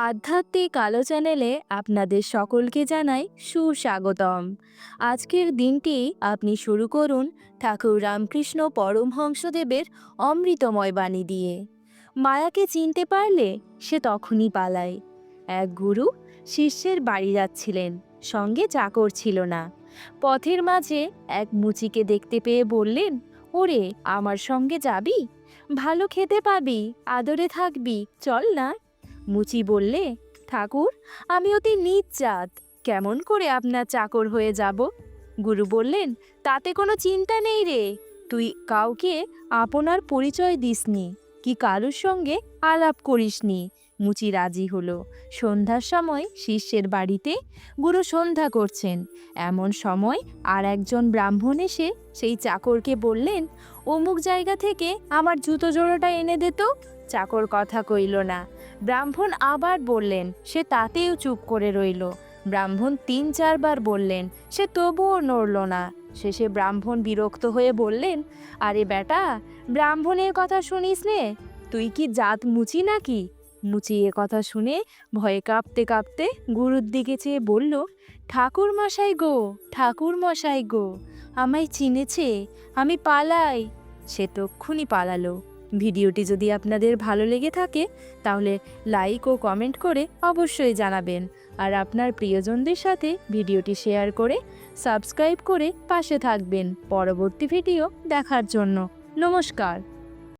আধ্যাত্মিক আলো চ্যানেলে আপনাদের সকলকে জানাই সুস্বাগতম। আজকের দিনটি আপনি শুরু করুন ঠাকুর রামকৃষ্ণ পরমহংসদেবের অমৃতময় বাণী দিয়ে। মায়াকে চিনতে পারলে সে তখনই পালায়। এক গুরু শিষ্যের বাড়ি যাচ্ছিলেন, সঙ্গে চাকর ছিল না। পথের মাঝে এক মুচিকে দেখতে পেয়ে বললেন, ওরে, আমার সঙ্গে যাবি? ভালো খেতে পাবি, আদরে থাকবি, চল না। মুচি বললে, ঠাকুর, আমি অতি নীচ জাত, কেমন করে আপনার চাকর হয়ে যাব? গুরু বললেন, তাতে কোনো চিন্তা নেই রে, তুই কাউকে আপনার পরিচয় দিসনি, কি কারুর সঙ্গে আলাপ করিসনি। মুচি রাজি হলো। সন্ধ্যার সময় শিষ্যের বাড়িতে গুরু সন্ধ্যা করছেন। এমন সময় আর একজন ব্রাহ্মণ এসে সেই চাকরকে বললেন, অমুক জায়গা থেকে আমার জুতো জোড়াটা এনে দে তো। চাকর কথা কইল না। ব্রাহ্মণ আবার বললেন, সে তাতেও চুপ করে রইল। ব্রাহ্মণ ৩-৪ বার বললেন, সে তবুও নড়ল না। শেষে ব্রাহ্মণ বিরক্ত হয়ে বললেন, আরে বেটা, ব্রাহ্মণের কথা শুনিস নে, তুই কি জাত মুচি নাকি? মুচি এ কথা শুনে ভয়ে কাঁপতে কাঁপতে গুরুর দিকে চেয়ে বলল, ঠাকুর মশাই গো, ঠাকুর মশাই গো, আমায় চিনেছে, আমি পালাই। সে তক্ষুনি পালালো। ভিডিওটি যদি আপনাদের ভালো লেগে থাকে তাহলে লাইক ও কমেন্ট করে অবশ্যই জানাবেন। আর আপনার প্রিয়জনদের সাথে ভিডিওটি শেয়ার করে সাবস্ক্রাইব করে পাশে থাকবেন পরবর্তী ভিডিও দেখার জন্য। নমস্কার।